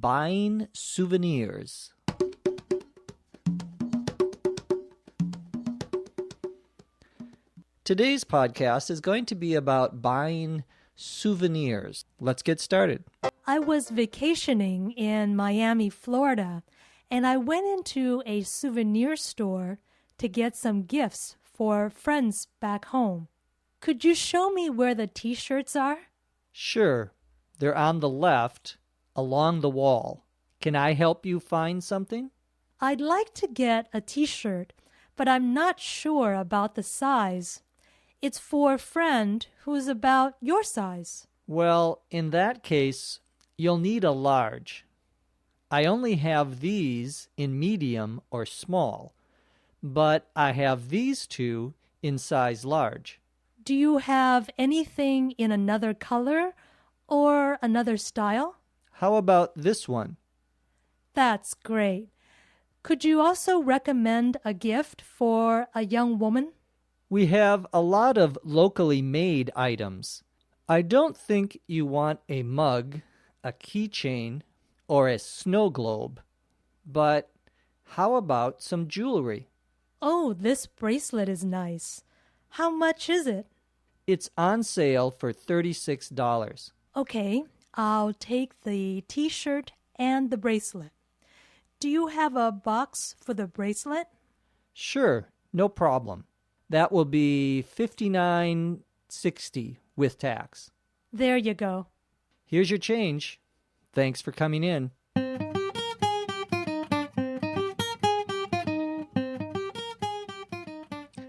Buying souvenirs. Today's podcast is going to be about buying souvenirs. Let's get started. I was vacationing in Miami, Florida, and I went into a souvenir store to get some gifts for friends back home. Could you show me where the t-shirts are? Sure. They're on the left, along the wall. Can I help you find something? I'd like to get a t-shirt, but I'm not sure about the size. It's for a friend who's about your size. Well, in that case, you'll need a large. I only have these in medium or small, but I have these two in size large. Do you have anything in another color or another style? How about this one? That's great. Could you also recommend a gift for a young woman? We have a lot of locally made items. I don't think you want a mug, a keychain, or a snow globe. But how about some jewelry? Oh, this bracelet is nice. How much is it? It's on sale for $36. Okay, I'll take the t-shirt and the bracelet. Do you have a box for the bracelet? Sure, no problem. That will be $59.60 with tax. There you go. Here's your change. Thanks for coming in.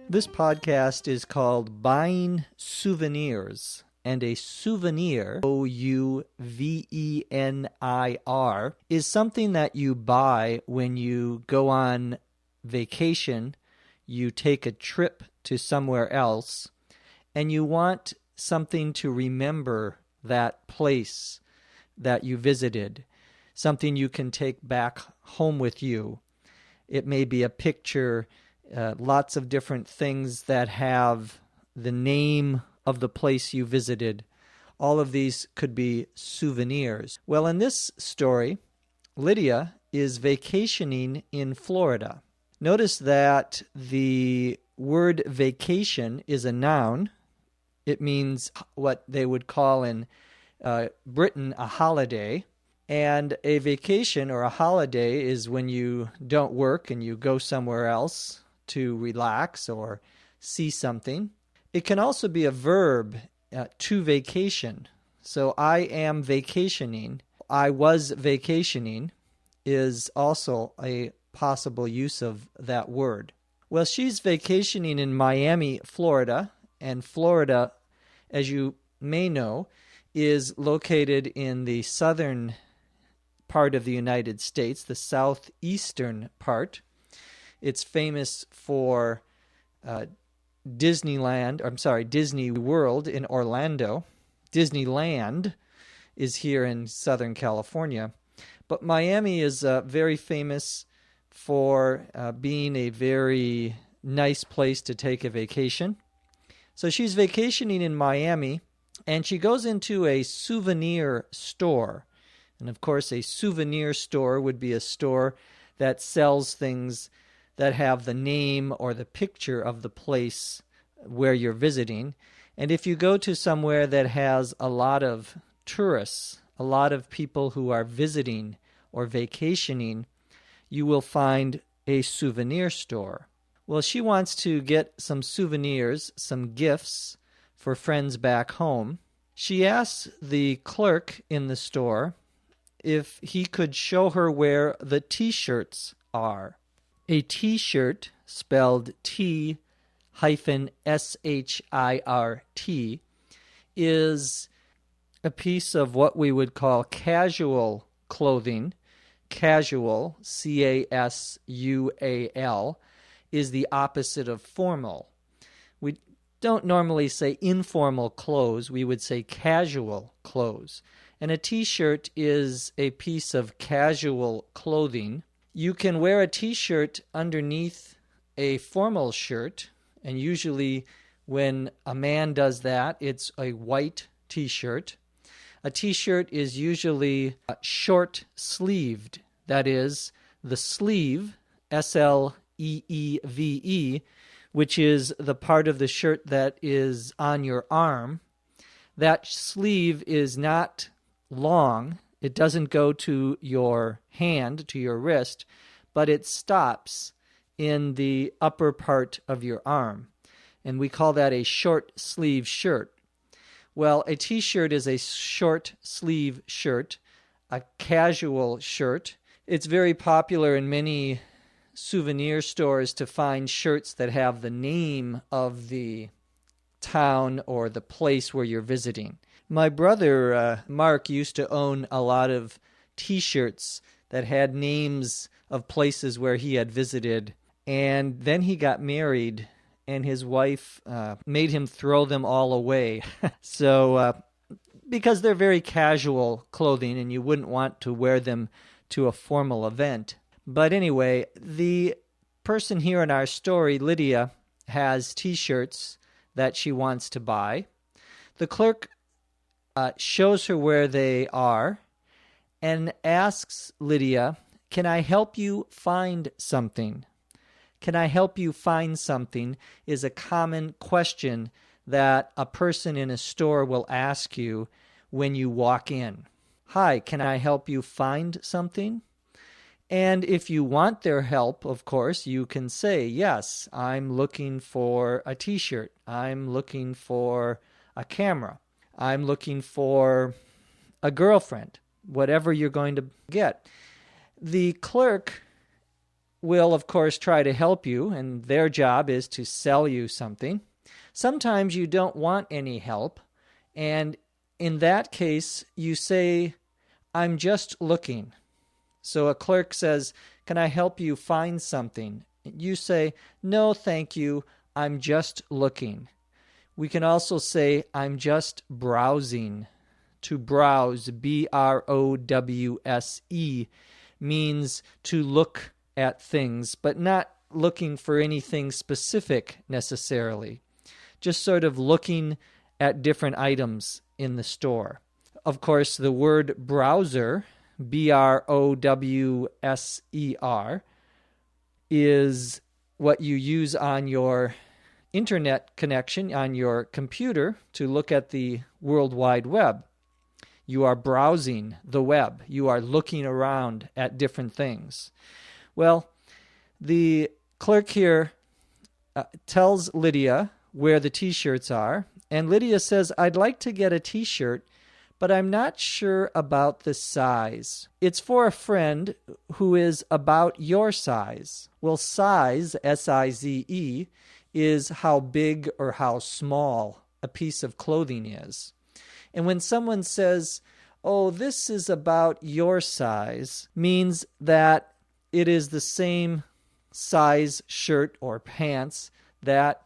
This podcast is called Buying Souvenirs, and a souvenir, O-U-V-E-N-I-R, is something that you buy when you go on vacation, you take a trip to somewhere else, and you want something to remember that place that you visited, something you can take back home with you. It may be a picture, lots of different things that have the name of the place you visited. All of these could be souvenirs. Well, in this story, Lydia is vacationing in Florida. Notice that the word vacation is a noun. It means what they would call in Britain a holiday. And a vacation or a holiday is when you don't work and you go somewhere else to relax or see something. It can also be a verb, to vacation. So I am vacationing. I was vacationing is also a possible use of that word. Well, she's vacationing in Miami, Florida, and Florida, as you may know, is located in the southern part of the United States, the southeastern part. It's famous for Disney World in Orlando. Disneyland is here in Southern California. But Miami is very famous for being a very nice place to take a vacation. So she's vacationing in Miami, and she goes into a souvenir store. And of course, a souvenir store would be a store that sells things that have the name or the picture of the place where you're visiting. And if you go to somewhere that has a lot of tourists, a lot of people who are visiting or vacationing, you will find a souvenir store. Well, she wants to get some souvenirs, some gifts for friends back home. She asks the clerk in the store if he could show her where the t-shirts are. A t-shirt, spelled T-SHIRT, is a piece of what we would call casual clothing. Casual, C-A-S-U-A-L, is the opposite of formal. We don't normally say informal clothes. We would say casual clothes. And a t-shirt is a piece of casual clothing. You can wear a t-shirt underneath a formal shirt, and usually when a man does that, it's a white t-shirt. A t-shirt is usually short-sleeved. That is, the sleeve, S-L-E-E-V-E, which is the part of the shirt that is on your arm. That sleeve is not long. It doesn't go to your hand, to your wrist, but it stops in the upper part of your arm. And we call that a short sleeve shirt. Well, a t-shirt is a short sleeve shirt, a casual shirt. It's very popular in many souvenir stores to find shirts that have the name of the town or the place where you're visiting. My brother, Mark, used to own a lot of t-shirts that had names of places where he had visited. And then he got married, and his wife made him throw them all away. Because they're very casual clothing, and you wouldn't want to wear them to a formal event. But anyway, the person here in our story, Lydia, has t-shirts that she wants to buy. The clerk shows her where they are and asks Lydia, "Can I help you find something?" Can I help you find something is a common question that a person in a store will ask you when you walk in. Hi, can I help you find something? And if you want their help, of course, you can say, yes, I'm looking for a t-shirt. I'm looking for a camera. I'm looking for a girlfriend, whatever you're going to get. The clerk will, of course, try to help you, and their job is to sell you something. Sometimes you don't want any help, and in that case, you say, I'm just looking. So a clerk says, can I help you find something? You say, no, thank you, I'm just looking. We can also say, I'm just browsing. To browse, B-R-O-W-S-E, means to look at things, but not looking for anything specific necessarily. Just sort of looking at different items in the store. Of course, the word browser, B-R-O-W-S-E-R, is what you use on your internet connection, on your computer, to look at the World Wide Web. You are browsing the web. You are looking around at different things. Well, the clerk here tells Lydia where the t-shirts are, and Lydia says, I'd like to get a t-shirt, but I'm not sure about the size. It's for a friend who is about your size. Well, size, S-I-Z-E, is how big or how small a piece of clothing is. And when someone says, oh, this is about your size, means that it is the same size shirt or pants that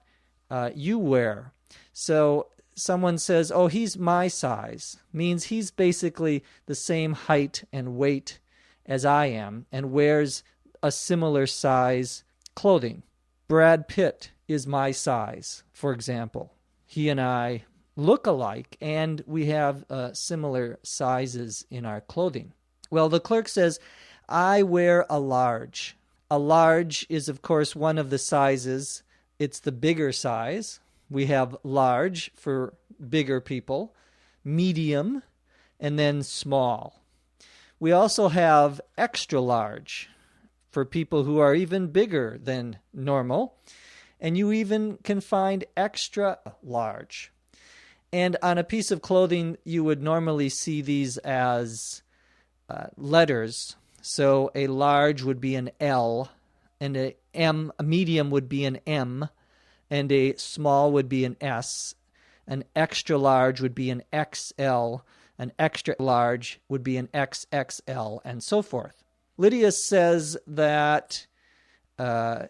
you wear. So someone says, oh, he's my size, means he's basically the same height and weight as I am and wears a similar size clothing. Brad Pitt is my size, for example. He and I look alike, and we have similar sizes in our clothing. Well, the clerk says, I wear a large. A large is, of course, one of the sizes. It's the bigger size. We have large for bigger people, medium, and then small. We also have extra large for people who are even bigger than normal, and you even can find extra large. And on a piece of clothing, you would normally see these as letters. So a large would be an L, and a medium would be an M, and a small would be an S. An extra large would be an XL, an extra large would be an XXL, and so forth. Lydia says that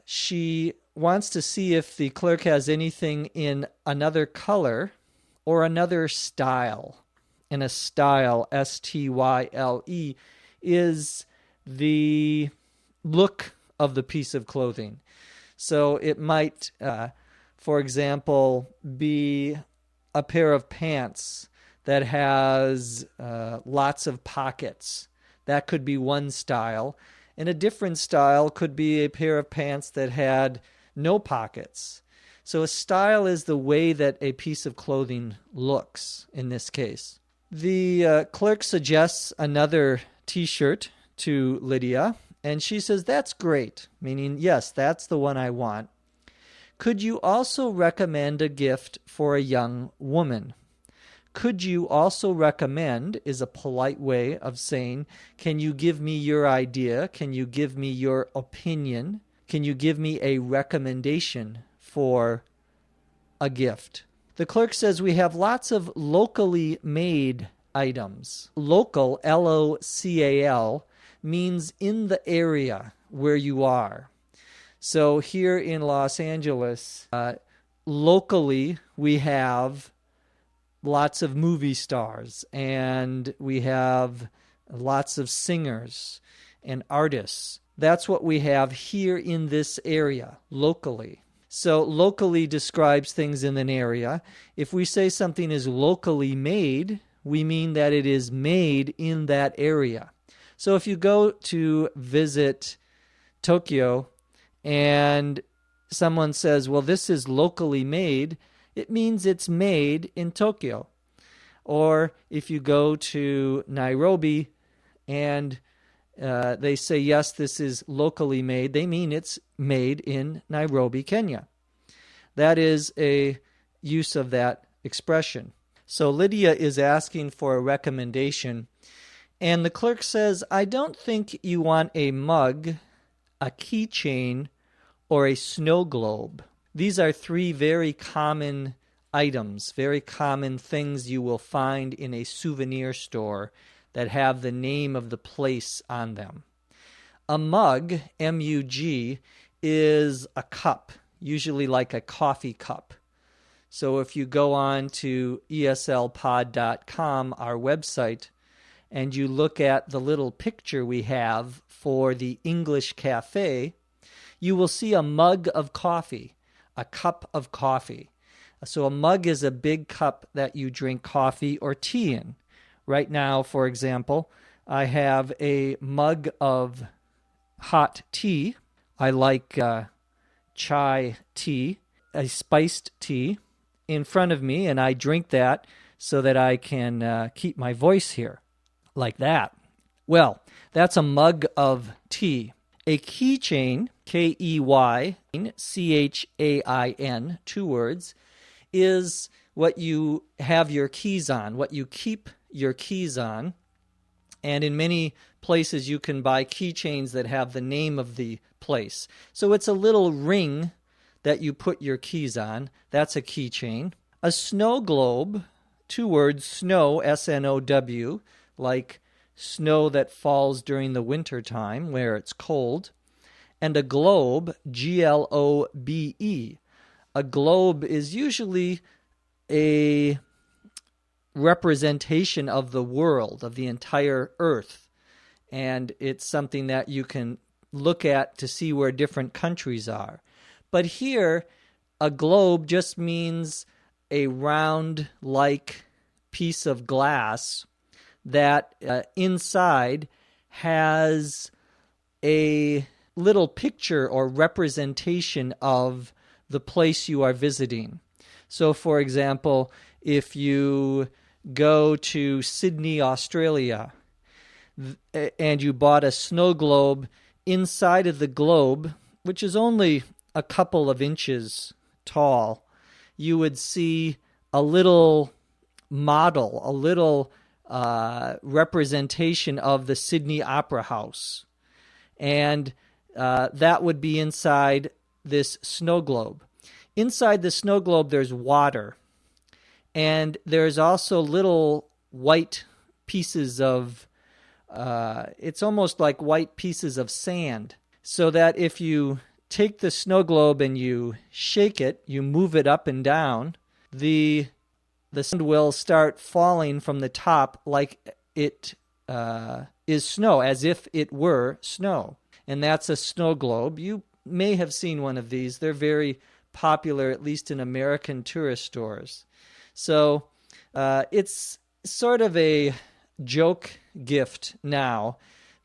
she wants to see if the clerk has anything in another color or another style. And a style, S-T-Y-L-E, is the look of the piece of clothing. So it might, for example, be a pair of pants that has lots of pockets. That could be one style. And a different style could be a pair of pants that had no pockets. So a style is the way that a piece of clothing looks in this case. The clerk suggests another t-shirt to Lydia, and she says, "That's great," meaning, yes, that's the one I want. "Could you also recommend a gift for a young woman?" Could you also recommend is a polite way of saying, can you give me your idea? Can you give me your opinion? Can you give me a recommendation for a gift? The clerk says we have lots of locally made items. Local, L-O-C-A-L, means in the area where you are. So here in Los Angeles, locally we have lots of movie stars, and we have lots of singers and artists. That's what we have here in this area, locally. So locally describes things in an area. If we say something is locally made, we mean that it is made in that area. So if you go to visit Tokyo and someone says, well, this is locally made, it means it's made in Tokyo. Or if you go to Nairobi and they say, yes, this is locally made, they mean it's made in Nairobi, Kenya. That is a use of that expression. So Lydia is asking for a recommendation, and the clerk says, I don't think you want a mug, a keychain, or a snow globe. These are three very common items, very common things you will find in a souvenir store that have the name of the place on them. A mug, M-U-G, is a cup, usually like a coffee cup. So if you go on to eslpod.com, our website, and you look at the little picture we have for the English Cafe, you will see a mug of coffee, a cup of coffee. So a mug is a big cup that you drink coffee or tea in. Right now, for example, I have a mug of hot tea. I like chai tea, a spiced tea, in front of me, and I drink that so that I can keep my voice here, like that. Well, that's a mug of tea. A keychain, K-E-Y-C-H-A-I-N, 2 words, is what you have your keys on, what you keep your keys on. And in many places you can buy keychains that have the name of the place. So it's a little ring that you put your keys on. That's a keychain. A snow globe, 2 words, snow, S-N-O-W, like snow that falls during the winter time where it's cold. And a globe, G-L-O-B-E. A globe is usually a representation of the world, of the entire earth. And it's something that you can look at to see where different countries are. But here, a globe just means a round-like piece of glass that inside has a little picture or representation of the place you are visiting. So, for example, if you go to Sydney, Australia, and you bought a snow globe, inside of the globe, which is only a couple of inches tall, you would see a little model, a little representation of the Sydney Opera House. And that would be inside this snow globe. Inside the snow globe, there's water. And there's also little white pieces of, it's almost like white pieces of sand. So that if you take the snow globe and you shake it, you move it up and down, the sand will start falling from the top like it is snow, as if it were snow. And that's a snow globe. You may have seen one of these. They're very popular, at least in American tourist stores. So it's sort of a joke gift now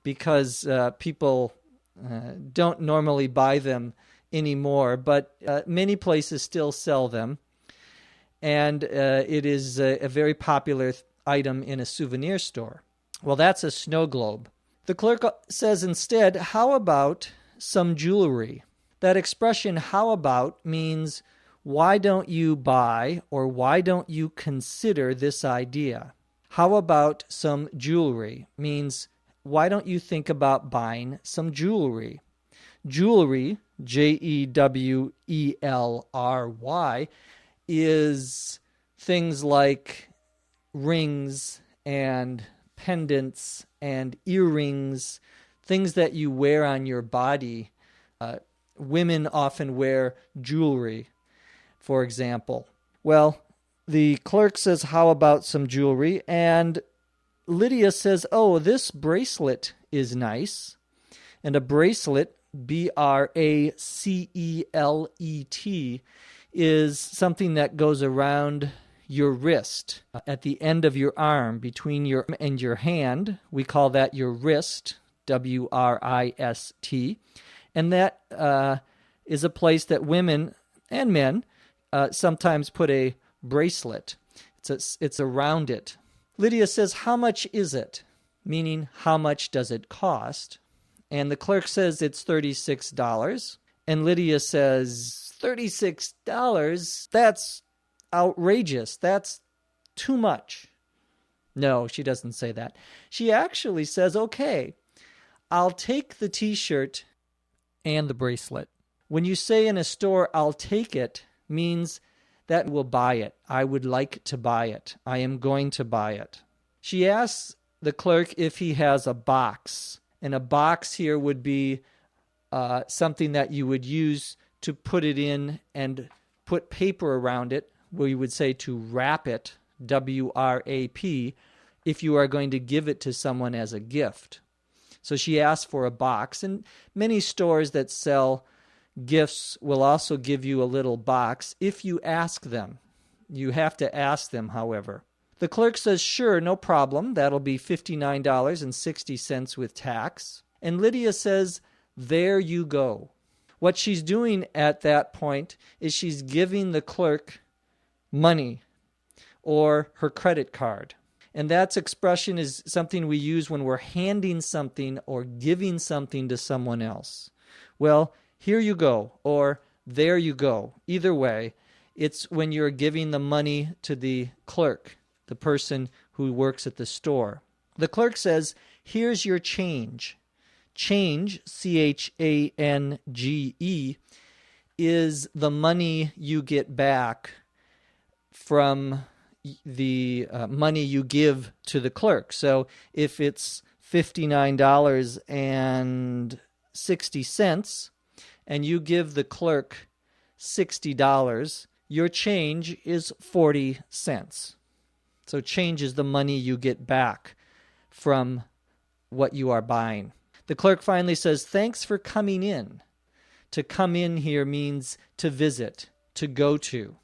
because people don't normally buy them anymore, but many places still sell them. And it is a very popular item in a souvenir store. Well, that's a snow globe. The clerk says instead, how about some jewelry? That expression, how about, means why don't you buy or why don't you consider this idea? How about some jewelry means why don't you think about buying some jewelry? Jewelry, Jewelry, is things like rings and pendants and earrings, things that you wear on your body. Women often wear jewelry, for example. Well, the clerk says, how about some jewelry? And Lydia says, oh, this bracelet is nice. And a bracelet, Bracelet, is something that goes around your wrist, at the end of your arm, between your and your hand. We call that your wrist, Wrist. And that is a place that women and men sometimes put a bracelet. It's around it. Lydia says, how much is it? Meaning, how much does it cost? And the clerk says it's $36. And Lydia says, $36? That's outrageous. That's too much. No, she doesn't say that. She actually says, okay, I'll take the t-shirt and the bracelet. When you say in a store, I'll take it, means that will buy it. I would like to buy it. I am going to buy it. She asks the clerk if he has a box. And a box here would be something that you would use to put it in and put paper around it. We would say to wrap it, W-R-A-P, if you are going to give it to someone as a gift. So she asked for a box. And many stores that sell gifts will also give you a little box if you ask them. You have to ask them, however. The clerk says, sure, no problem. That'll be $59.60 with tax. And Lydia says, there you go. What she's doing at that point is she's giving the clerk money or her credit card. And that expression is something we use when we're handing something or giving something to someone else. Well, here you go, or there you go. Either way, it's when you're giving the money to the clerk, the person who works at the store. The clerk says, here's your change. Change, C-H-A-N-G-E, is the money you get back from the money you give to the clerk. So if it's $59.60 and you give the clerk $60, your change is 40 cents. So change is the money you get back from what you are buying. The clerk finally says, thanks for coming in. To come in here means to visit, to go to.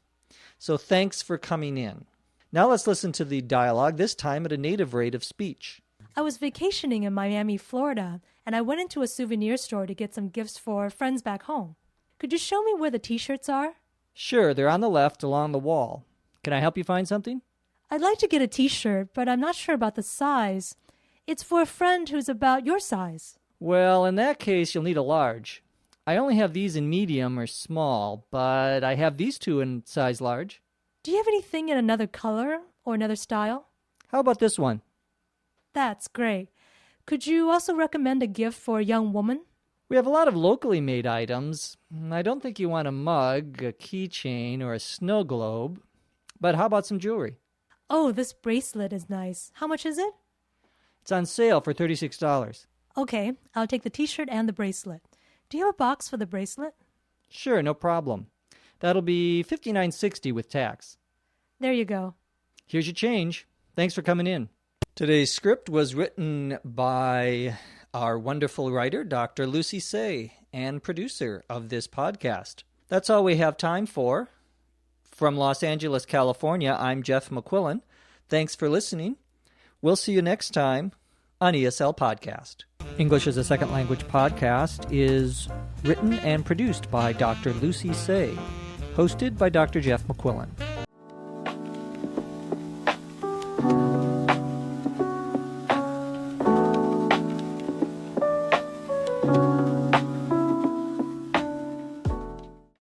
So thanks for coming in. Now let's listen to the dialogue, this time at a native rate of speech. I was vacationing in Miami, Florida, and I went into a souvenir store to get some gifts for friends back home. Could you show me where the t-shirts are? Sure, they're on the left along the wall. Can I help you find something? I'd like to get a t-shirt, but I'm not sure about the size. It's for a friend who's about your size. Well, in that case, you'll need a large. I only have these in medium or small, but I have these two in size large. Do you have anything in another color or another style? How about this one? That's great. Could you also recommend a gift for a young woman? We have a lot of locally made items. I don't think you want a mug, a keychain, or a snow globe. But how about some jewelry? Oh, this bracelet is nice. How much is it? It's on sale for $36. Okay, I'll take the t-shirt and the bracelet. Do you have a box for the bracelet? Sure, no problem. That'll be $59.60 with tax. There you go. Here's your change. Thanks for coming in. Today's script was written by our wonderful writer, Dr. Lucy Say, and producer of this podcast. That's all we have time for. From Los Angeles, California, I'm Jeff McQuillan. Thanks for listening. We'll see you next time on ESL Podcast. English as a Second Language podcast is written and produced by Dr. Lucy Say, hosted by Dr. Jeff McQuillan.